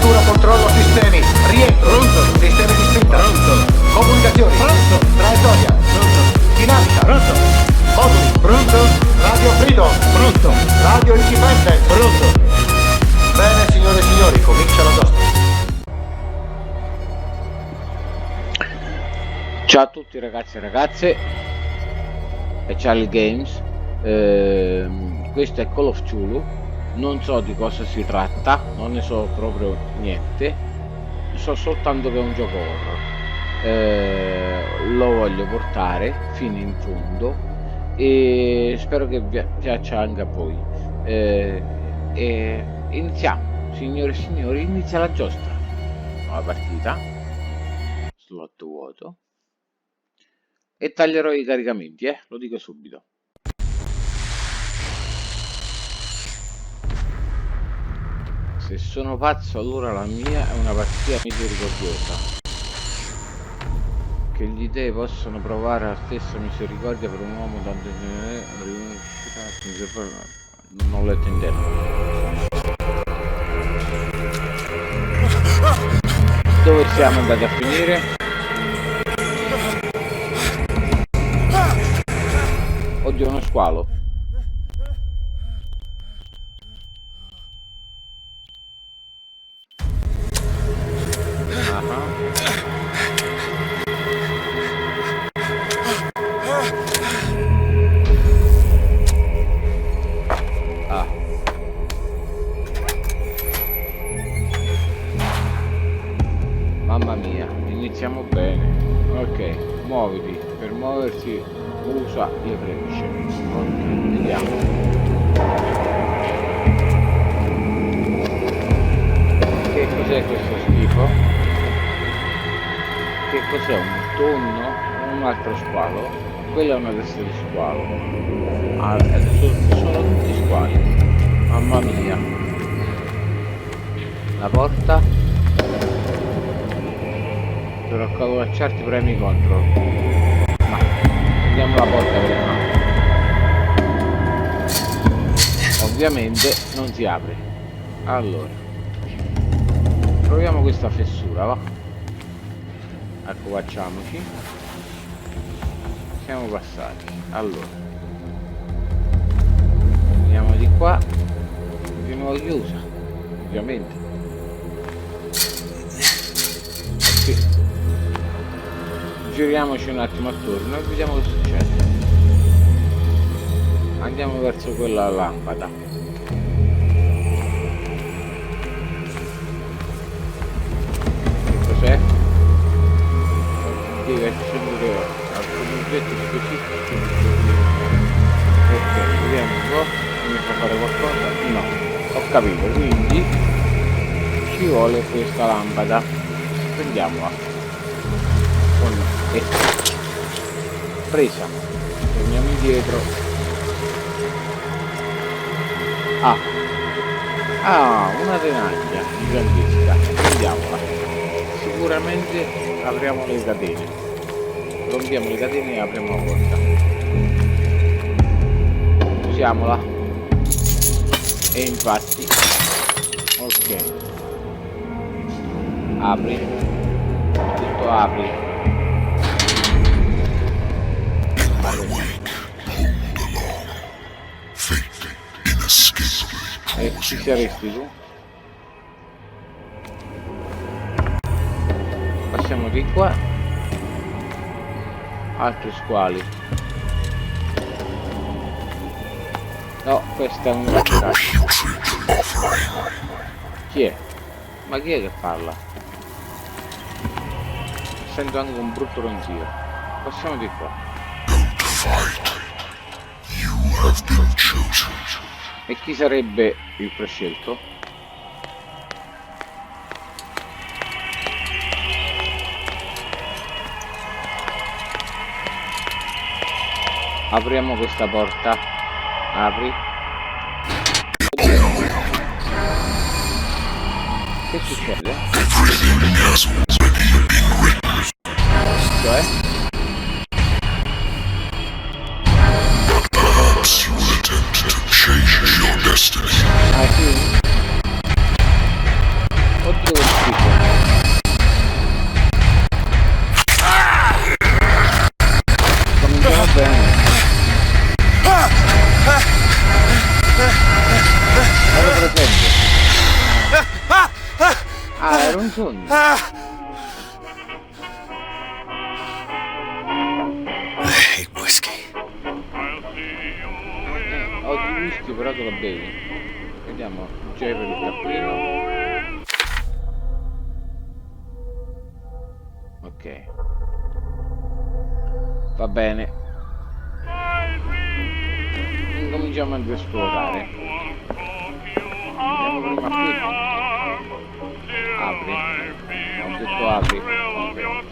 Apertura controllo sistemi. Rientro. Pronto. Sistemi di spinta. Pronto. Comunicazioni. Pronto. Traiettoria. Pronto. Dinamica. Pronto. Moduli. Pronto. Radio Freedom. Pronto. Radio Independent. Pronto. Bene, signore e signori, comincia la giostra. Ciao a tutti ragazzi e ragazze, è Charlie Games. Questo è Call of Cthulhu. Non so di cosa si tratta, non ne so proprio niente, so soltanto che è un gioco horror. Lo voglio portare fino in fondo e spero che vi piaccia anche a voi. E iniziamo, signore e signori, inizia la giostra. Nuova partita, slot vuoto. E taglierò i caricamenti, lo dico subito. Se sono pazzo, allora la mia è una partita misericordiosa. Che gli dei possono provare la stessa misericordia per un uomo tanto non lo intendo. Dove siamo andati a finire? Oddio, uno squalo. Mamma mia, iniziamo bene. Ok, muoviti. Per muoversi usa le frecce. Ok, vediamo. Che cos'è questo schifo? Che cos'è? Un tonno? Un altro squalo? Quella è una testa di squalo. Sono tutti squali. Mamma mia. La porta? Per accovacciarti premi control. Ma andiamo la porta prima. Ovviamente non si apre. Allora proviamo questa fessura, va. Accovacciamoci. Siamo passati. Allora andiamo di qua. Di nuovo chiusa, ovviamente. Ok, giriamoci un attimo attorno e vediamo che succede. Andiamo verso quella lampada. Che cos'è? Deve accendere alcuni oggetti specifici. Ok, vediamo un po'. Mi fa fare qualcosa? No, ho capito, quindi ci vuole questa lampada. Prendiamola con presa, torniamo indietro. Una tenaglia gigantesca, prendiamola. Sicuramente apriamo le catene, rompiamo le catene e apriamo la porta. Usiamola. E infatti ok, apri, tutto apri. E ci saresti tu? Passiamo di qua. Altri squali. No, questa è una caccia. Chi è? Ma chi è che parla? Sento anche un brutto ronzio. Passiamo di qua. E chi sarebbe il prescelto? Apriamo questa porta. Apri. Che succede? Cioè? Oddio, sogni. I hate whiskey. Oggi whisky però te lo bevi. Vediamo, già per il cappino. Ok. Va bene. Incominciamo ad esplorare. Andiamo prima qui. Apri. Ho detto apri.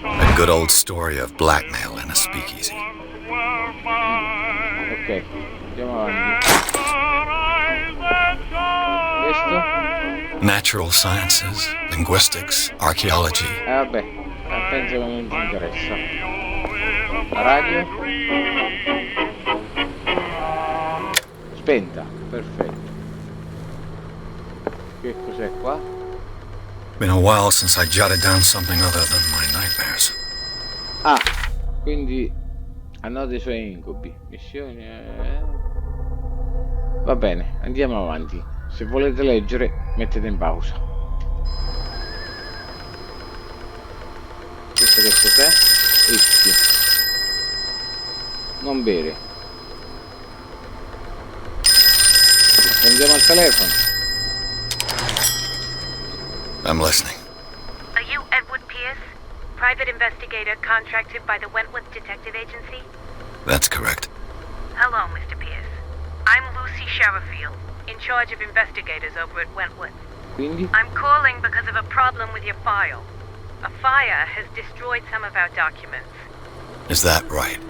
A good old story of blackmail in a speakeasy. Ok, andiamo avanti. Questo? Natural sciences, linguistics, archaeology. Vabbè, penso che non ci interessa. La radio? Spenta, perfetto. Che cos'è qua? Been a while since I jotted down something other than my nightmares. Ah, quindi annota i suoi incubi. Missioni. Va bene, andiamo avanti. Se volete leggere, mettete in pausa. Questo che cos'è? Whisky. Non bere. Prendiamo il telefono. I'm listening. Are you Edward Pierce, private investigator contracted by the Wentworth Detective Agency? That's correct. Hello, Mr. Pierce. I'm Lucy Sherifield, in charge of investigators over at Wentworth. Quindi? I'm calling because of a problem with your file. A fire has destroyed some of our documents. Is that right?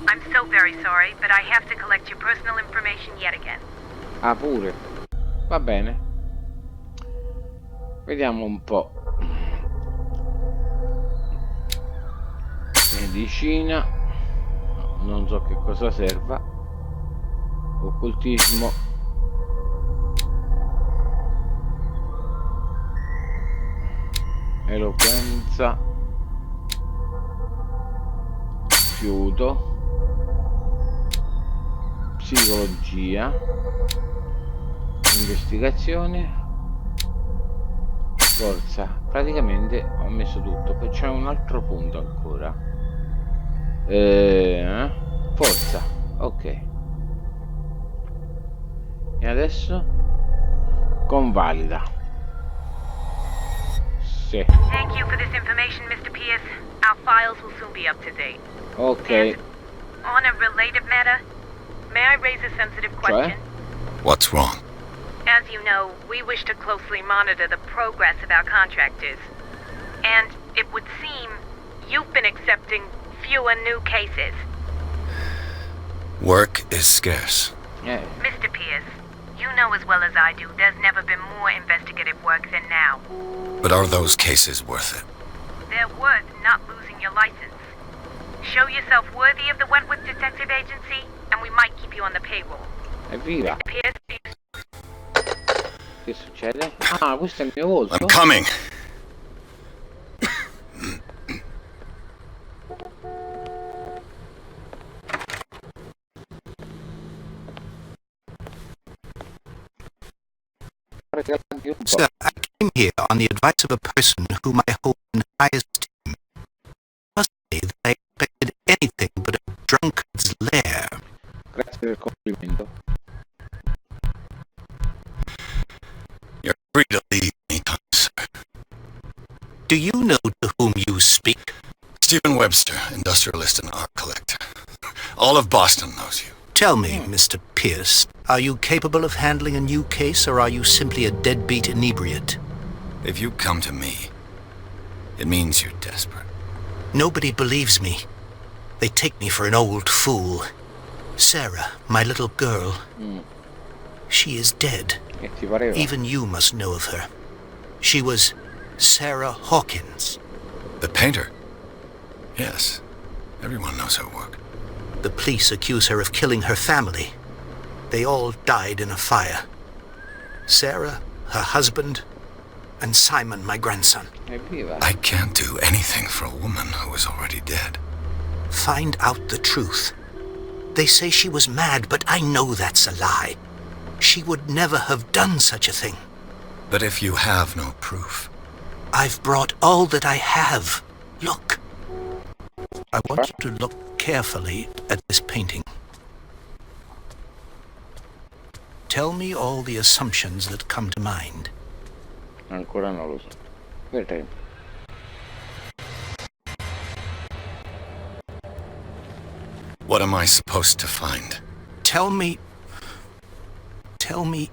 I'm so very sorry, but I have to collect your personal information yet again. Ah, pure. Va bene. Vediamo un po'. Medicina. Non so che cosa serva. Occultismo. Eloquenza. Piaciuto. Psicologia. Investigazione. Forza. Praticamente ho messo tutto. Poi c'è un altro punto ancora. Forza. Ok. E adesso convalida. Sì. Thank you for this information, Mr. Pierce. Our files will soon be up to date. Ok. And on a related matter, may I raise a sensitive question? What's wrong? As you know, we wish to closely monitor the progress of our contractors. And it would seem you've been accepting fewer new cases. Work is scarce. Mr. Pierce, you know as well as I do there's never been more investigative work than now. But are those cases worth it? They're worth not losing your license. Show yourself worthy of the Wentworth Detective Agency, and we might keep you on the payroll. Evviva. Mr. Pierce, Che succede? Ah, questo è il mio volto. I'm coming. Sir, I came here on the advice of a person whom I hold in high esteem. I must say that I expected anything but a drunkard's lair. Grazie del complimento. You're free to leave anytime, sir. Do you know to whom you speak? Stephen Webster, industrialist and art collector. All of Boston knows you. Tell me, Mr. Pierce, are you capable of handling a new case, or are you simply a deadbeat inebriate? If you come to me, it means you're desperate. Nobody believes me. They take me for an old fool. Sarah, my little girl, she is dead. Che ti pareva? Even you must know of her. She was Sarah Hawkins. The painter? Yes. Everyone knows her work. The police accuse her of killing her family. They all died in a fire. Sarah, her husband, and Simon, my grandson. Evviva. I can't do anything for a woman who is already dead. Find out the truth. They say she was mad, but I know that's a lie. She would never have done such a thing. But if you have no proof, I've brought all that I have. Look. I want you to look carefully at this painting. Tell me all the assumptions that come to mind. Ancora non lo so. Vedremo. What am I supposed to find? Tell me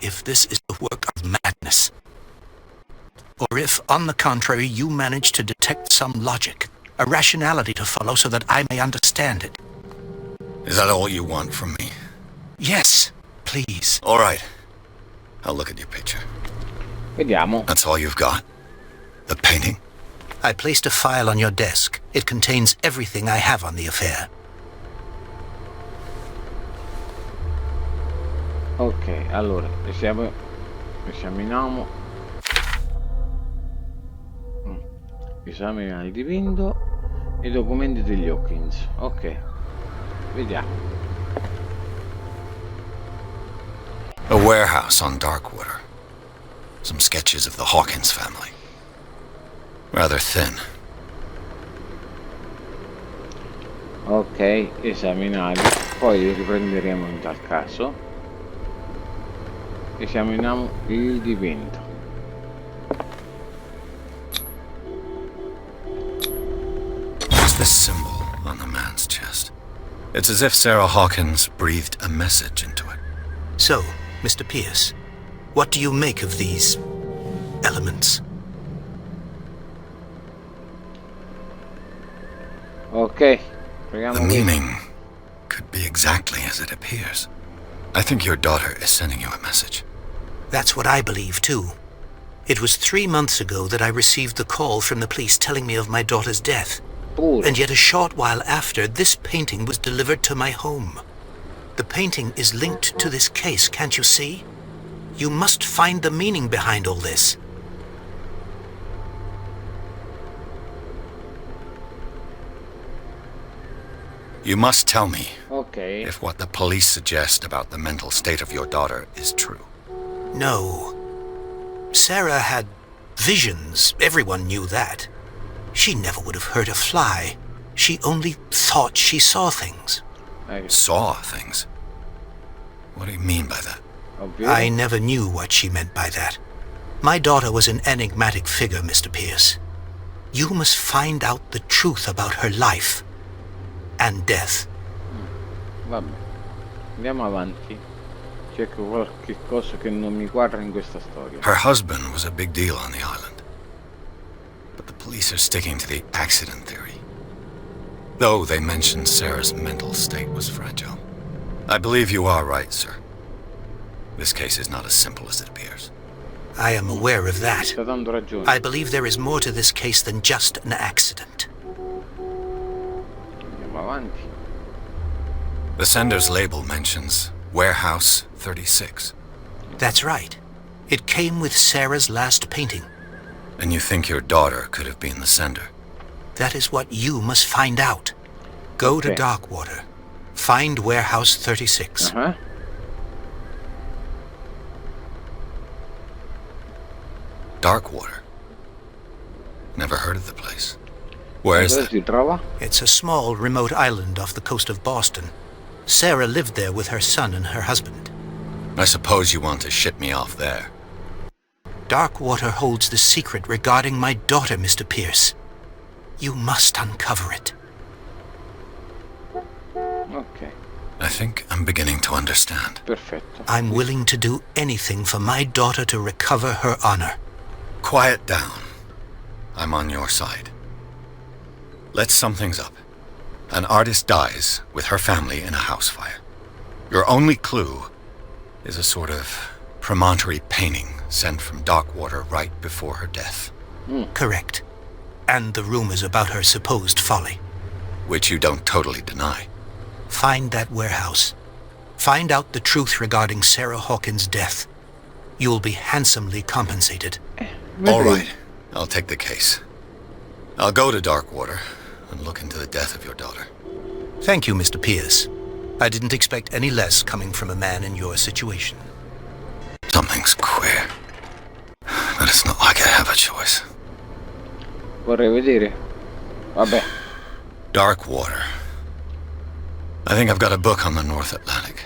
if this is the work of madness. Or if, on the contrary, you manage to detect some logic, a rationality to follow so that I may understand it. Is that all you want from me? Yes, please. All right. I'll look at your picture. Vediamo. That's all you've got? The painting? I placed a file on your desk. It contains everything I have on the affair. Ok, allora esaminiamo esame il dipinto e i documenti degli Hawkins. Ok, vediamo. A warehouse on Darkwater. Some sketches of the Hawkins family. Rather thin. Ok, esaminati, poi riprenderemo in tal caso. Esaminiamo il dipinto. What's this symbol on the man's chest? It's as if Sarah Hawkins breathed a message into it. So, Mr. Pierce, what do you make of these elements? Ok, The meaning could be exactly as it appears. I think your daughter is sending you a message. That's what I believe, too. It was 3 months ago that I received the call from the police telling me of my daughter's death. And yet a short while after, this painting was delivered to my home. The painting is linked to this case, can't you see? You must find the meaning behind all this. You must tell me ok. if what the police suggest about the mental state of your daughter is true. No. Sarah had visions. Everyone knew that. She never would have hurt a fly. She only thought she saw things. Saw things? What do you mean by that? I never knew what she meant by that. My daughter was an enigmatic figure, Mr. Pierce. You must find out the truth about her life and death. Vabbè, andiamo avanti. Cerco qualche cosa che non mi quadra in questa storia. Her husband was a big deal on the island. But the police are sticking to the accident theory. Though they mentioned Sarah's mental state was fragile. I believe you are right, sir. This case is not as simple as it appears. I am aware of that. Sta dando ragione. I believe there is more to this case than just an accident. Andiamo avanti. The sender's label mentions Warehouse 36. That's right. It came with Sarah's last painting. And you think your daughter could have been the sender? That is what you must find out. Go to Okay. Darkwater. Find Warehouse 36. Uh-huh. Darkwater? Never heard of the place. Where is Dove that? si trova? It's a small, remote island off the coast of Boston. Sarah lived there with her son and her husband. I suppose you want to ship me off there. Darkwater holds the secret regarding my daughter, Mr. Pierce. You must uncover it. Ok, I think I'm beginning to understand. perfetto. I'm willing to do anything for my daughter to recover her honor. Quiet down. I'm on your side. Let's sum things up. An artist dies with her family in a house fire. Your only clue is a sort of promontory painting sent from Darkwater right before her death. Correct. And the rumors about her supposed folly. Which you don't totally deny. Find that warehouse. Find out the truth regarding Sarah Hawkins' death. You'll be handsomely compensated. All right, I'll take the case. I'll go to Darkwater and look into the death of your daughter. Thank you, Mr. Pierce. I didn't expect any less coming from a man in your situation. Something's queer. But it's not like I have a choice. Vorrei vedere. Vabbè. Dark water. I think I've got a book on the North Atlantic.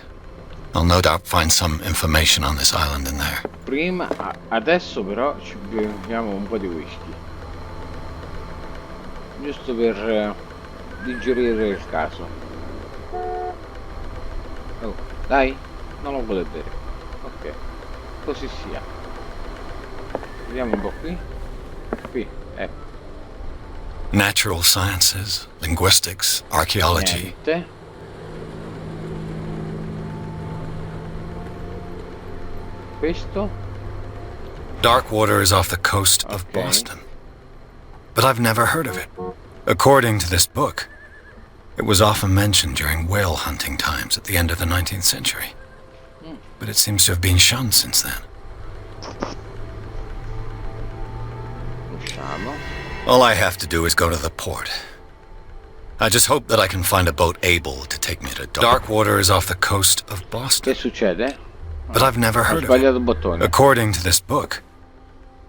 I'll no doubt find some information on this island in there. Prima, adesso però ci beviamo un po' di whisky. Giusto per digerire il caso. Oh, dai, non lo vuole bere. Ok, così sia. Vediamo un po' qui. Qui, ecco. Natural sciences, linguistics, archaeology. Niente. Questo? Dark water is off the coast of Okay. Boston. But I've never heard of it. According to this book, it was often mentioned during whale hunting times at the end of the 19th century. But it seems to have been shunned since then. Usciamo. All I have to do is go to the port. I just hope that I can find a boat able to take me to dark water is off the coast of Boston. Che succede? But I've never Ho heard of sbagliato it. bottone. According to this book,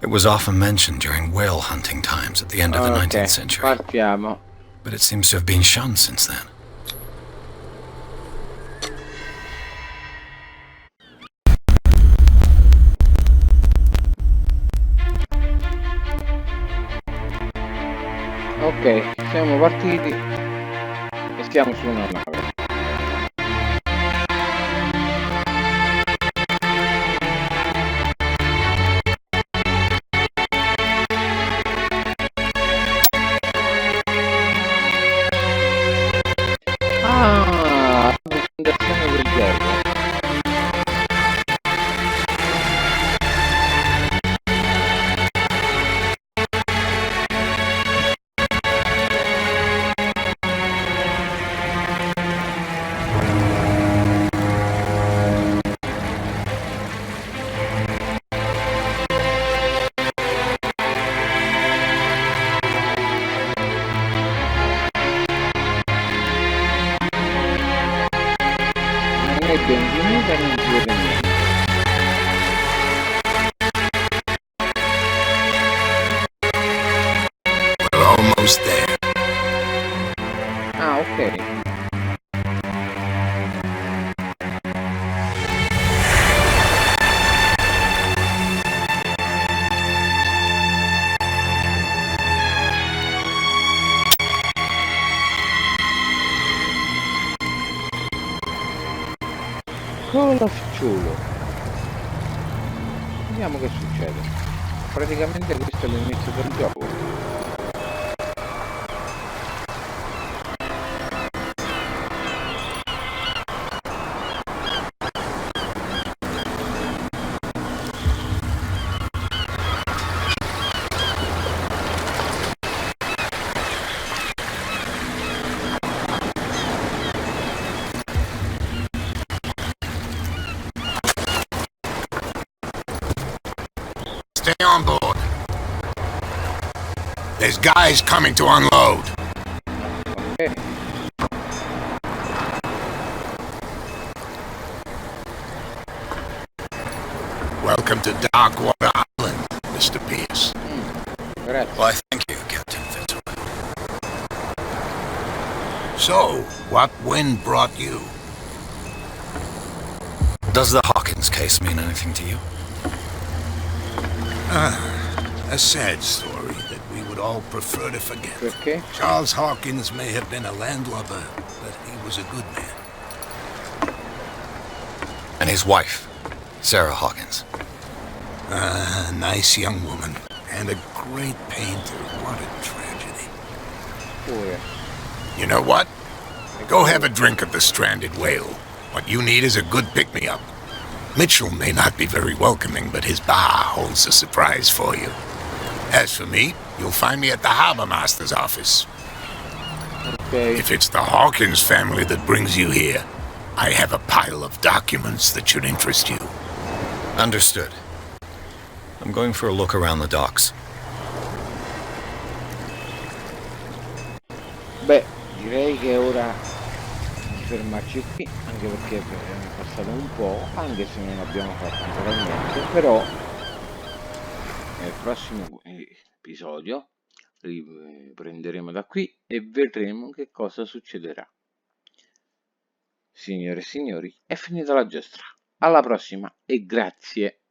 it was often mentioned during whale hunting times at the end of the Ok, 19th century. partiamo. But it seems to have been shunned since then. Ok, siamo partiti e stiamo su una nave. Ah, la presentazione del gioco. Non è benvenuta, non si vede niente. We're almost there. Ah, ok. Cthulhu. Vediamo che succede. Praticamente questo è l'inizio del gioco. Stay on board. There's guys coming to unload. Ok. Welcome to Darkwater Island, Mr. Pierce. Grazie. Why, thank you, Captain Fitzroy. So, what wind brought you? Does the Hawkins case mean anything to you? A sad story that we would all prefer to forget. Perché? Charles Hawkins may have been a landlubber, but he was a good man. And his wife, Sarah Hawkins. A nice young woman, and a great painter. What a tragedy. Pure. You know what? Go have a drink at the Stranded Whale. What you need is a good pick-me-up. Mitchell may not be very welcoming, but his bar holds a surprise for you. As for me, you'll find me at the Harbor Master's office. Ok. If it's the Hawkins family that brings you here, I have a pile of documents that should interest you. Understood. I'm going for a look around the docks. Beh, direi che ora di fermarci qui, anche perché è passato un po', anche se non abbiamo fatto ancora niente, però nel prossimo episodio riprenderemo da qui e vedremo che cosa succederà. Signore e signori, è finita la giostra. Alla prossima e grazie.